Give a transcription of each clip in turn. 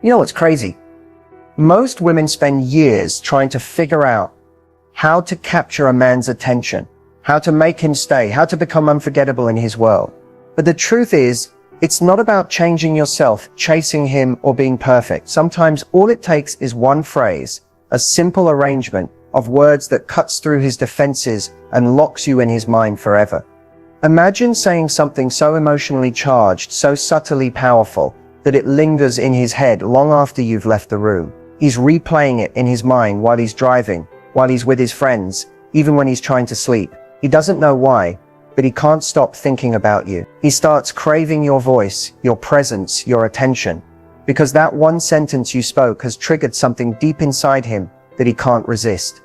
You know what's crazy? Most women spend years trying to figure out how to capture a man's attention, how to make him stay, how to become unforgettable in his world. But the truth is, it's not about changing yourself, chasing him, or being perfect. Sometimes all it takes is one phrase, a simple arrangement of words that cuts through his defenses and locks you in his mind forever. Imagine saying something so emotionally charged, so subtly powerful, that it lingers in his head long after you've left the room. He's replaying it in his mind while he's driving, while he's with his friends, even when he's trying to sleep. He doesn't know why, but he can't stop thinking about you. He starts craving your voice, your presence, your attention, because that one sentence you spoke has triggered something deep inside him that he can't resist.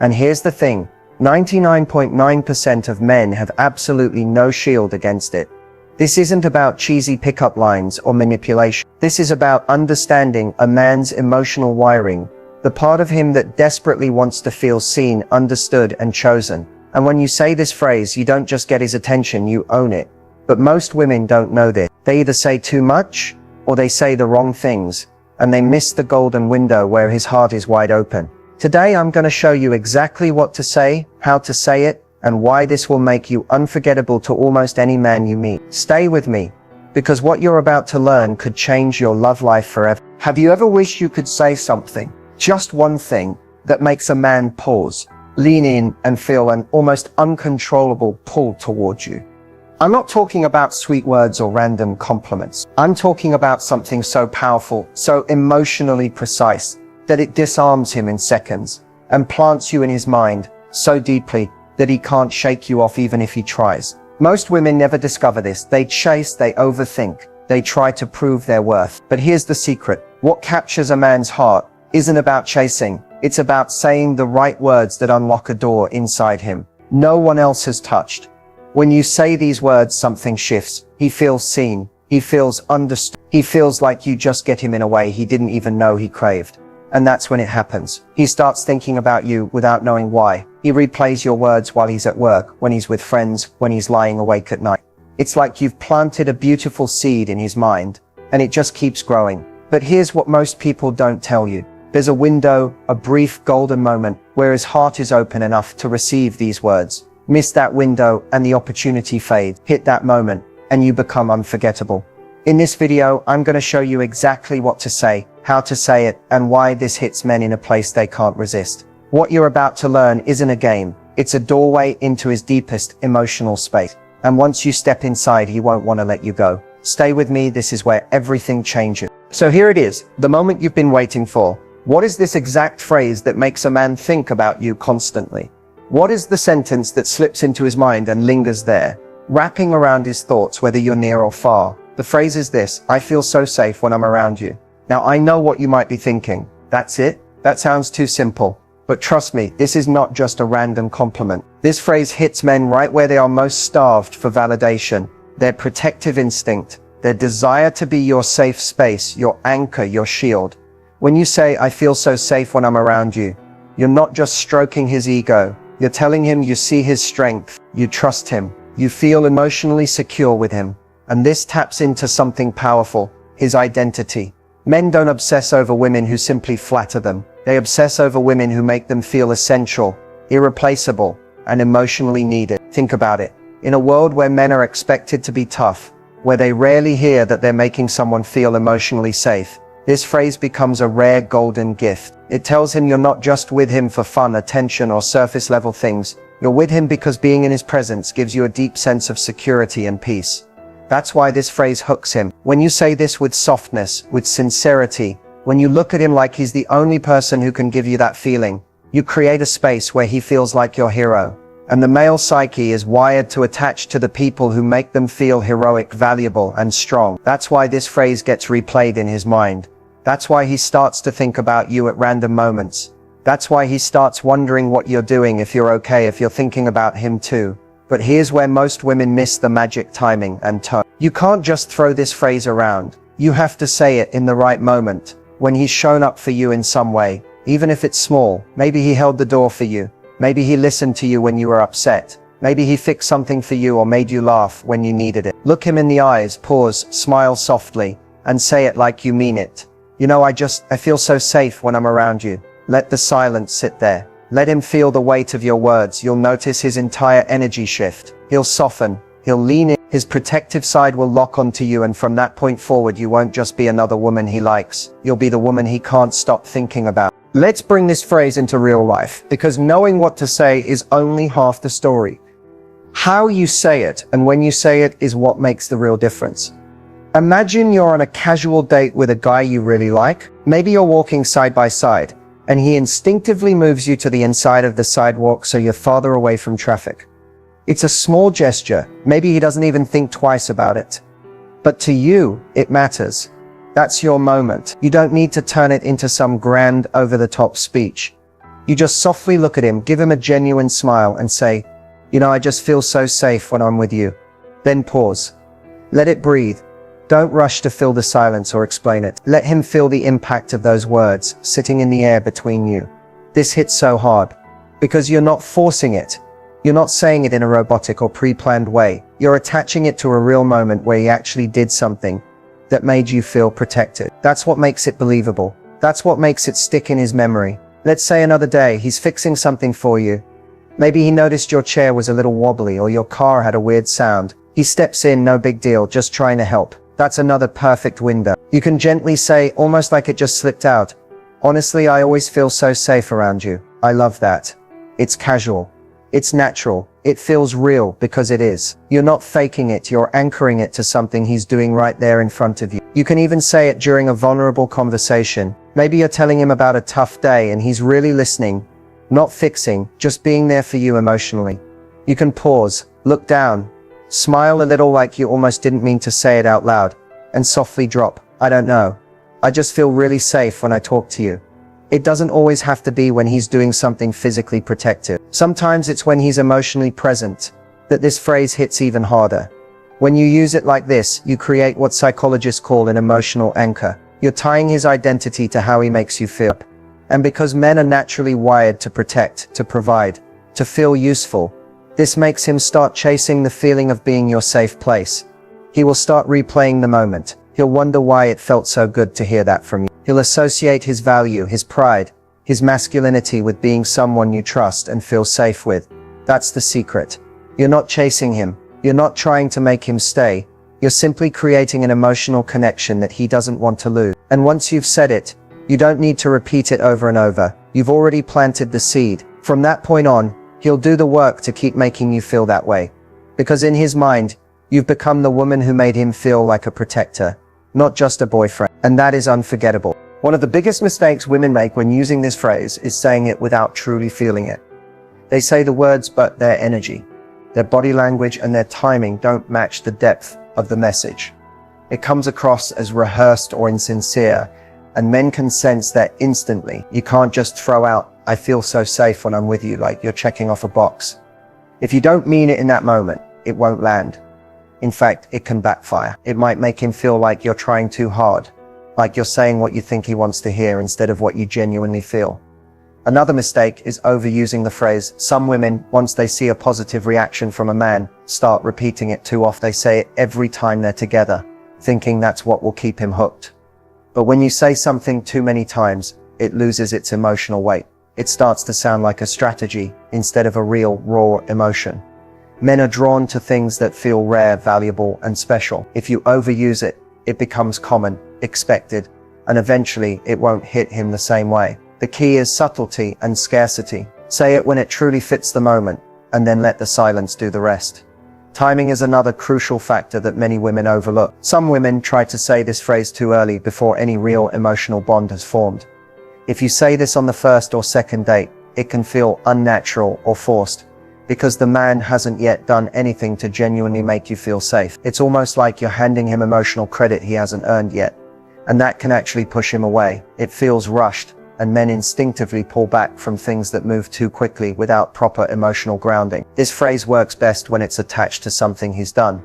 And here's the thing, 99.9% of men have absolutely no shield against it. This isn't about cheesy pickup lines or manipulation. This is about understanding a man's emotional wiring, the part of him that desperately wants to feel seen, understood, and chosen. And when you say this phrase, you don't just get his attention, you own it. But most women don't know this. They either say too much, or they say the wrong things, and they miss the golden window where his heart is wide open. Today I'm going to show you exactly what to say, how to say it, and why this will make you unforgettable to almost any man you meet. Stay with me, because what you're about to learn could change your love life forever. Have you ever wished you could say something, just one thing, that makes a man pause, lean in, and feel an almost uncontrollable pull towards you? I'm not talking about sweet words or random compliments. I'm talking about something so powerful, so emotionally precise, that it disarms him in seconds, and plants you in his mind so deeply that he can't shake you off even if he tries. Most women never discover this. They chase, they overthink, they try to prove their worth. But here's the secret. What captures a man's heart isn't about chasing. It's about saying the right words that unlock a door inside him no one else has touched. When you say these words, something shifts. He feels seen. He feels understood. He feels like you just get him in a way he didn't even know he craved. And that's when it happens. He starts thinking about you without knowing why. He replays your words while he's at work, when he's with friends, when he's lying awake at night. It's like you've planted a beautiful seed in his mind, and it just keeps growing. But here's what most people don't tell you. There's a window, a brief golden moment, where his heart is open enough to receive these words. Miss that window and the opportunity fades. Hit that moment, and you become unforgettable. In this video, I'm going to show you exactly what to say, how to say it, and why this hits men in a place they can't resist. What you're about to learn isn't a game. It's a doorway into his deepest emotional space. And once you step inside, he won't want to let you go. Stay with me. This is where everything changes. So here it is, the moment you've been waiting for. What is this exact phrase that makes a man think about you constantly? What is the sentence that slips into his mind and lingers there, wrapping around his thoughts, whether you're near or far? The phrase is this: I feel so safe when I'm around you. Now I know what you might be thinking. That's it? That sounds too simple. But trust me, this is not just a random compliment. This phrase hits men right where they are most starved for validation. Their protective instinct, their desire to be your safe space, your anchor, your shield. When you say, I feel so safe when I'm around you, you're not just stroking his ego. You're telling him you see his strength, you trust him, you feel emotionally secure with him. And this taps into something powerful, his identity. Men don't obsess over women who simply flatter them. They obsess over women who make them feel essential, irreplaceable, and emotionally needed. Think about it. In a world where men are expected to be tough, where they rarely hear that they're making someone feel emotionally safe, this phrase becomes a rare golden gift. It tells him you're not just with him for fun, attention, or surface level things. You're with him because being in his presence gives you a deep sense of security and peace. That's why this phrase hooks him. When you say this with softness, with sincerity, when you look at him like he's the only person who can give you that feeling, you create a space where he feels like your hero. And the male psyche is wired to attach to the people who make them feel heroic, valuable, and strong. That's why this phrase gets replayed in his mind. That's why he starts to think about you at random moments. That's why he starts wondering what you're doing, if you're okay, if you're thinking about him too. But here's where most women miss the magic timing and tone. You can't just throw this phrase around. You have to say it in the right moment, when he's shown up for you in some way, even if it's small. Maybe he held the door for you. Maybe he listened to you when you were upset. Maybe he fixed something for you or made you laugh when you needed it. Look him in the eyes, pause, smile softly, and say it like you mean it. I feel so safe when I'm around you. Let the silence sit there. Let him feel the weight of your words. You'll notice his entire energy shift. He'll soften. He'll lean in. His protective side will lock onto you, and from that point forward, you won't just be another woman he likes. You'll be the woman he can't stop thinking about. Let's bring this phrase into real life, because knowing what to say is only half the story. How you say it and when you say it is what makes the real difference. Imagine you're on a casual date with a guy you really like. Maybe you're walking side by side, and he instinctively moves you to the inside of the sidewalk so you're farther away from traffic. It's a small gesture. Maybe he doesn't even think twice about it. But to you, it matters. That's your moment. You don't need to turn it into some grand, over-the-top speech. You just softly look at him, give him a genuine smile, and say, I just feel so safe when I'm with you. Then pause. Let it breathe. Don't rush to fill the silence or explain it. Let him feel the impact of those words sitting in the air between you. This hits so hard because you're not forcing it. You're not saying it in a robotic or pre-planned way. You're attaching it to a real moment where he actually did something that made you feel protected. That's what makes it believable. That's what makes it stick in his memory. Let's say another day, he's fixing something for you. Maybe he noticed your chair was a little wobbly or your car had a weird sound. He steps in, no big deal, just trying to help. That's another perfect window. You can gently say, almost like it just slipped out, honestly, I always feel so safe around you. I love that. It's casual. It's natural. It feels real because it is. You're not faking it. You're anchoring it to something he's doing right there in front of you. You can even say it during a vulnerable conversation. Maybe you're telling him about a tough day and he's really listening, not fixing, just being there for you emotionally. You can pause, look down, smile a little like you almost didn't mean to say it out loud, and softly drop, I don't know. I just feel really safe when I talk to you. It doesn't always have to be when he's doing something physically protective. Sometimes it's when he's emotionally present that this phrase hits even harder. When you use it like this, you create what psychologists call an emotional anchor. You're tying his identity to how he makes you feel. And because men are naturally wired to protect, to provide, to feel useful, this makes him start chasing the feeling of being your safe place. He will start replaying the moment. He'll wonder why it felt so good to hear that from you. He'll associate his value, his pride, his masculinity with being someone you trust and feel safe with. That's the secret. You're not chasing him. You're not trying to make him stay. You're simply creating an emotional connection that he doesn't want to lose. And once you've said it, you don't need to repeat it over and over. You've already planted the seed. From that point on, he'll do the work to keep making you feel that way. Because in his mind, you've become the woman who made him feel like a protector, not just a boyfriend. And that is unforgettable. One of the biggest mistakes women make when using this phrase is saying it without truly feeling it. They say the words, but their energy, their body language, and their timing don't match the depth of the message. It comes across as rehearsed or insincere, and men can sense that instantly. You can't just throw out, I feel so safe when I'm with you, like you're checking off a box. If you don't mean it in that moment, it won't land. In fact, it can backfire. It might make him feel like you're trying too hard, like you're saying what you think he wants to hear instead of what you genuinely feel. Another mistake is overusing the phrase. Some women, once they see a positive reaction from a man, start repeating it too often. They say it every time they're together, thinking that's what will keep him hooked. But when you say something too many times, it loses its emotional weight. It starts to sound like a strategy instead of a real, raw emotion. Men are drawn to things that feel rare, valuable, and special. If you overuse it, it becomes common, expected, and eventually it won't hit him the same way. The key is subtlety and scarcity. Say it when it truly fits the moment, and then let the silence do the rest. Timing is another crucial factor that many women overlook. Some women try to say this phrase too early before any real emotional bond has formed. If you say this on the first or second date, it can feel unnatural or forced, because the man hasn't yet done anything to genuinely make you feel safe. It's almost like you're handing him emotional credit he hasn't earned yet, and that can actually push him away. It feels rushed, and men instinctively pull back from things that move too quickly without proper emotional grounding. This phrase works best when it's attached to something he's done,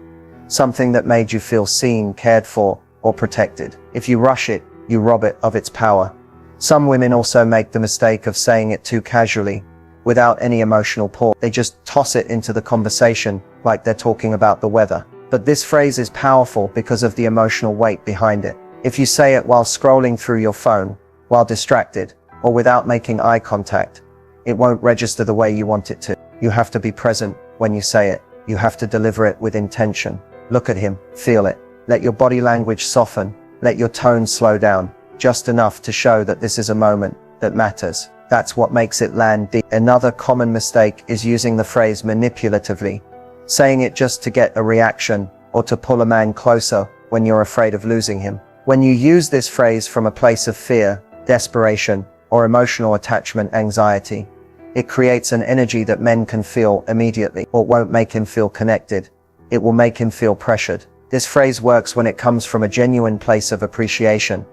something that made you feel seen, cared for, or protected. If you rush it, you rob it of its power. Some women also make the mistake of saying it too casually, without any emotional pause. They just toss it into the conversation like they're talking about the weather. But this phrase is powerful because of the emotional weight behind it. If you say it while scrolling through your phone, while distracted, or without making eye contact, it won't register the way you want it to. You have to be present when you say it. You have to deliver it with intention. Look at him, feel it. Let your body language soften. Let your tone slow down, just enough to show that this is a moment that matters. That's what makes it land deep. Another common mistake is using the phrase manipulatively, saying it just to get a reaction or to pull a man closer when you're afraid of losing him. When you use this phrase from a place of fear, desperation, or emotional attachment anxiety, it creates an energy that men can feel immediately, or won't make him feel connected. It will make him feel pressured. This phrase works when it comes from a genuine place of appreciation,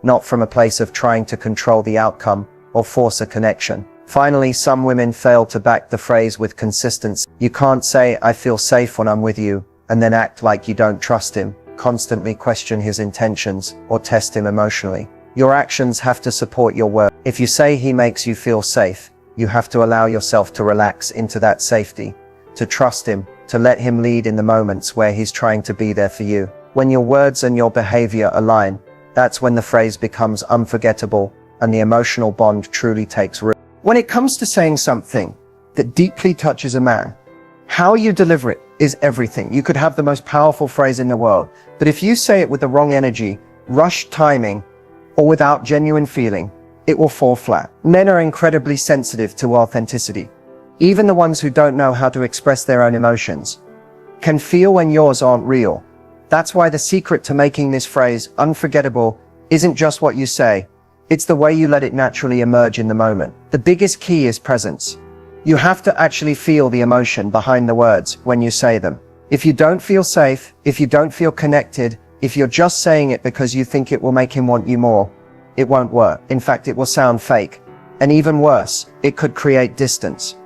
not from a place of trying to control the outcome or force a connection. Finally, some women fail to back the phrase with consistency. You can't say, "I feel safe when I'm with you," and then act like you don't trust him, constantly question his intentions, or test him emotionally. Your actions have to support your word. If you say he makes you feel safe, you have to allow yourself to relax into that safety, to trust him, to let him lead in the moments where he's trying to be there for you. When your words and your behavior align, that's when the phrase becomes unforgettable and the emotional bond truly takes root. When it comes to saying something that deeply touches a man, how you deliver it is everything. You could have the most powerful phrase in the world, but if you say it with the wrong energy, rushed timing, or without genuine feeling, it will fall flat. Men are incredibly sensitive to authenticity. Even the ones who don't know how to express their own emotions can feel when yours aren't real. That's why the secret to making this phrase unforgettable isn't just what you say, it's the way you let it naturally emerge in the moment. The biggest key is presence. You have to actually feel the emotion behind the words when you say them. If you don't feel safe, if you don't feel connected, if you're just saying it because you think it will make him want you more, it won't work. In fact, it will sound fake. And even worse, it could create distance.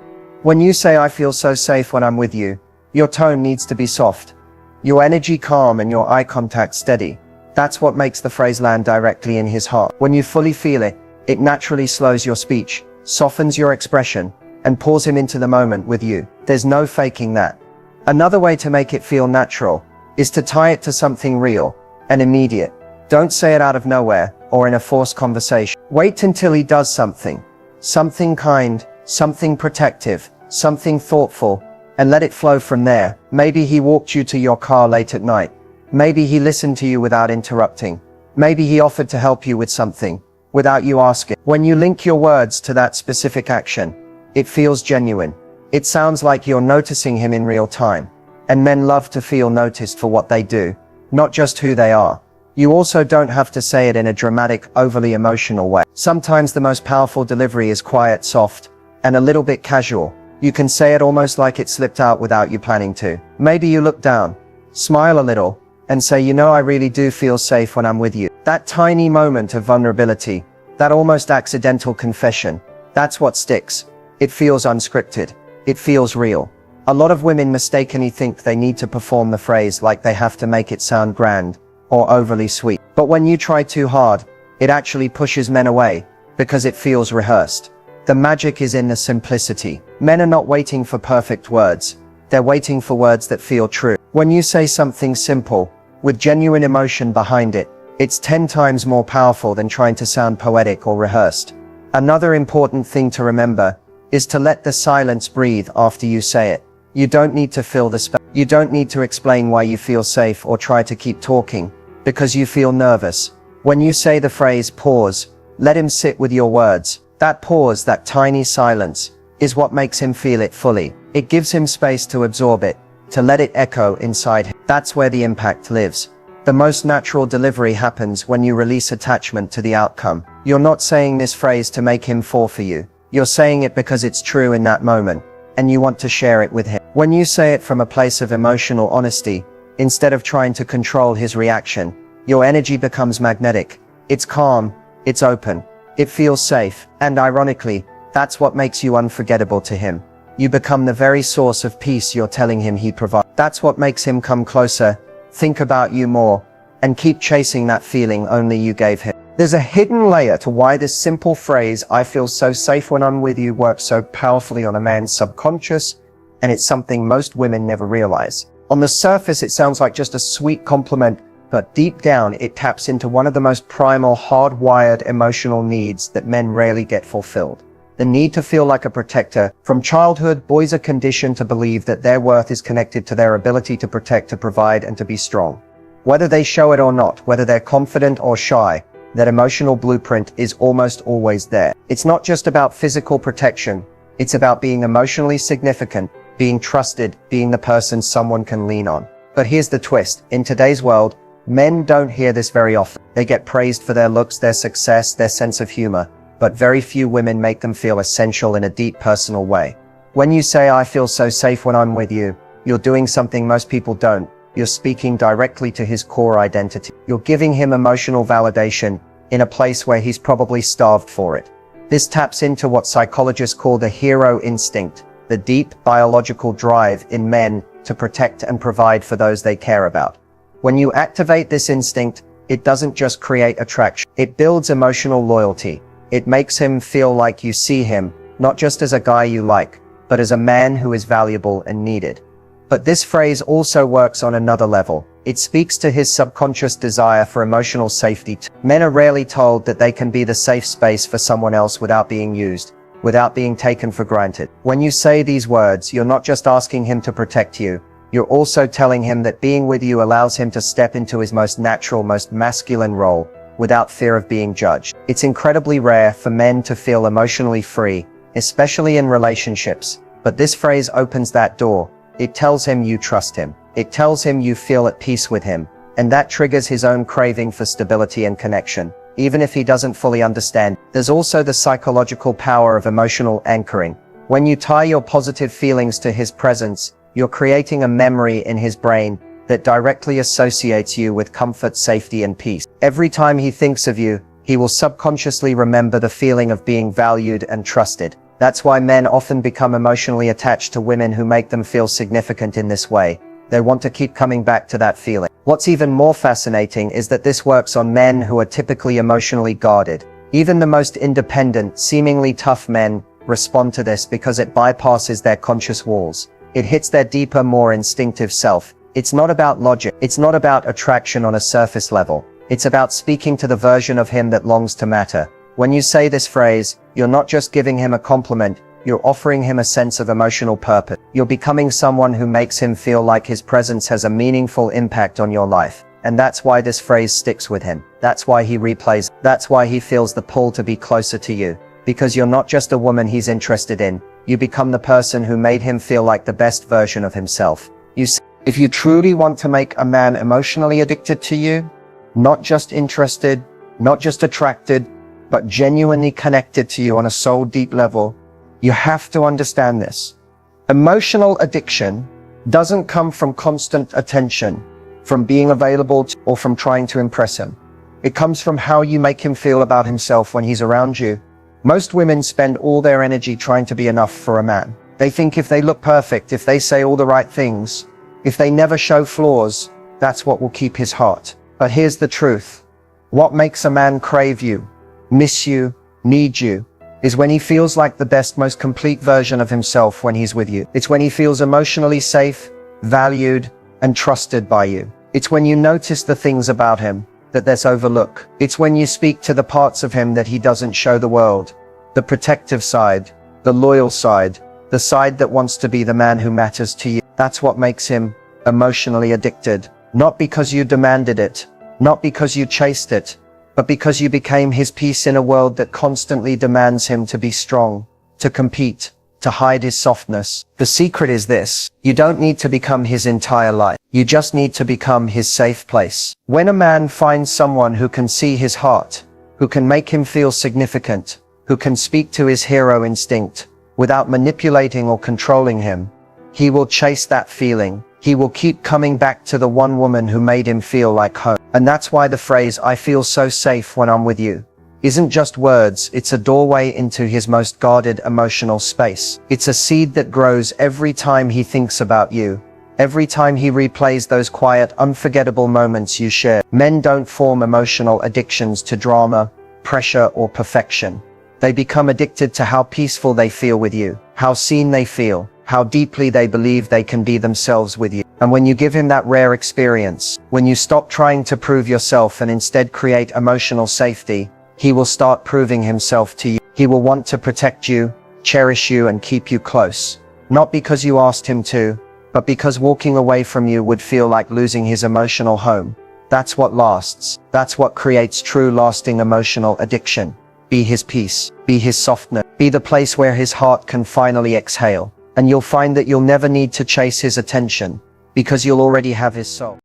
When you say, "I feel so safe when I'm with you," your tone needs to be soft, your energy calm, and your eye contact steady. That's what makes the phrase land directly in his heart. When you fully feel it, it naturally slows your speech, softens your expression, and pulls him into the moment with you. There's no faking that. Another way to make it feel natural is to tie it to something real and immediate. Don't say it out of nowhere or in a forced conversation. Wait until he does something kind, something protective, something thoughtful, and let it flow from there. Maybe he walked you to your car late at night. Maybe he listened to you without interrupting. Maybe he offered to help you with something without you asking. When you link your words to that specific action, it feels genuine. It sounds like you're noticing him in real time. And men love to feel noticed for what they do, not just who they are. You also don't have to say it in a dramatic, overly emotional way. Sometimes the most powerful delivery is quiet, soft, and a little bit casual. You can say it almost like it slipped out without you planning to. Maybe you look down, smile a little, and say, "You know, I really do feel safe when I'm with you." That tiny moment of vulnerability, that almost accidental confession, that's what sticks. It feels unscripted. It feels real. A lot of women mistakenly think they need to perform the phrase, like they have to make it sound grand or overly sweet. But when you try too hard, it actually pushes men away because it feels rehearsed. The magic is in the simplicity. Men are not waiting for perfect words. They're waiting for words that feel true. When you say something simple, with genuine emotion behind it, it's 10 times more powerful than trying to sound poetic or rehearsed. Another important thing to remember is to let the silence breathe after you say it. You don't need to fill the space. You don't need to explain why you feel safe or try to keep talking because you feel nervous. When you say the phrase pause, let him sit with your words. That pause, that tiny silence, is what makes him feel it fully. It gives him space to absorb it, to let it echo inside him. That's where the impact lives. The most natural delivery happens when you release attachment to the outcome. You're not saying this phrase to make him fall for you. You're saying it because it's true in that moment, and you want to share it with him. When you say it from a place of emotional honesty, instead of trying to control his reaction, your energy becomes magnetic. It's calm, it's open, it feels safe, and ironically, that's what makes you unforgettable to him. You become the very source of peace you're telling him he provides. That's what makes him come closer, think about you more, and keep chasing that feeling only you gave him. There's a hidden layer to why this simple phrase, "I feel so safe when I'm with you," works so powerfully on a man's subconscious, and it's something most women never realize. On the surface, it sounds like just a sweet compliment But deep down, it taps into one of the most primal, hardwired emotional needs that men rarely get fulfilled. The need to feel like a protector. From childhood, boys are conditioned to believe that their worth is connected to their ability to protect, to provide, and to be strong. Whether they show it or not, whether they're confident or shy, that emotional blueprint is almost always there. It's not just about physical protection. It's about being emotionally significant, being trusted, being the person someone can lean on. But here's the twist. In today's world, men don't hear this very often. They get praised for their looks, their success, their sense of humor, but very few women make them feel essential in a deep personal way. When you say, "I feel so safe when I'm with you," you're doing something most people don't. You're speaking directly to his core identity. You're giving him emotional validation in a place where he's probably starved for it. This taps into what psychologists call the hero instinct, the deep biological drive in men to protect and provide for those they care about. When you activate this instinct, it doesn't just create attraction. It builds emotional loyalty. It makes him feel like you see him, not just as a guy you like, but as a man who is valuable and needed. But this phrase also works on another level. It speaks to his subconscious desire for emotional safety. Men are rarely told that they can be the safe space for someone else without being used, without being taken for granted. When you say these words, you're not just asking him to protect you. You're also telling him that being with you allows him to step into his most natural, most masculine role, without fear of being judged. It's incredibly rare for men to feel emotionally free, especially in relationships. But this phrase opens that door. It tells him you trust him. It tells him you feel at peace with him. And that triggers his own craving for stability and connection, even if he doesn't fully understand. There's also the psychological power of emotional anchoring. When you tie your positive feelings to his presence, you're creating a memory in his brain that directly associates you with comfort, safety, and peace. Every time he thinks of you, he will subconsciously remember the feeling of being valued and trusted. That's why men often become emotionally attached to women who make them feel significant in this way. They want to keep coming back to that feeling. What's even more fascinating is that this works on men who are typically emotionally guarded. Even the most independent, seemingly tough men respond to this because it bypasses their conscious walls. It hits their deeper, more instinctive self. It's not about logic. It's not about attraction on a surface level. It's about speaking to the version of him that longs to matter. When you say this phrase, you're not just giving him a compliment, you're offering him a sense of emotional purpose. You're becoming someone who makes him feel like his presence has a meaningful impact on your life. And that's why this phrase sticks with him. That's why he replays. That's why he feels the pull to be closer to you. Because you're not just a woman he's interested in. You become the person who made him feel like the best version of himself. If you truly want to make a man emotionally addicted to you, not just interested, not just attracted, but genuinely connected to you on a soul deep level, you have to understand this. Emotional addiction doesn't come from constant attention, from being available to, or from trying to impress him. It comes from how you make him feel about himself when he's around you. Most women spend all their energy trying to be enough for a man. They think if they look perfect, if they say all the right things, if they never show flaws, that's what will keep his heart. But here's the truth. What makes a man crave you, miss you, need you, is when he feels like the best, most complete version of himself when he's with you. It's when he feels emotionally safe, valued, and trusted by you. It's when you notice the things about him that there's overlooked. It's when you speak to the parts of him that he doesn't show the world. The protective side, the loyal side, the side that wants to be the man who matters to you. That's what makes him emotionally addicted. Not because you demanded it, not because you chased it, but because you became his piece in a world that constantly demands him to be strong, to compete, to hide his softness. The secret is this: you don't need to become his entire life. You just need to become his safe place. When a man finds someone who can see his heart, who can make him feel significant, who can speak to his hero instinct without manipulating or controlling him, he will chase that feeling. He will keep coming back to the one woman who made him feel like home. And that's why the phrase, "I feel so safe when I'm with you," isn't just words. It's a doorway into his most guarded emotional space. It's a seed that grows every time he thinks about you, every time he replays those quiet, unforgettable moments you shared. Men don't form emotional addictions to drama, pressure, or perfection. They become addicted to how peaceful they feel with you, how seen they feel, how deeply they believe they can be themselves with you. And when you give him that rare experience, when you stop trying to prove yourself and instead create emotional safety, he will start proving himself to you. He will want to protect you, cherish you, and keep you close. Not because you asked him to, but because walking away from you would feel like losing his emotional home. That's what lasts. That's what creates true lasting emotional addiction. Be his peace. Be his softness. Be the place where his heart can finally exhale. And you'll find that you'll never need to chase his attention, because you'll already have his soul.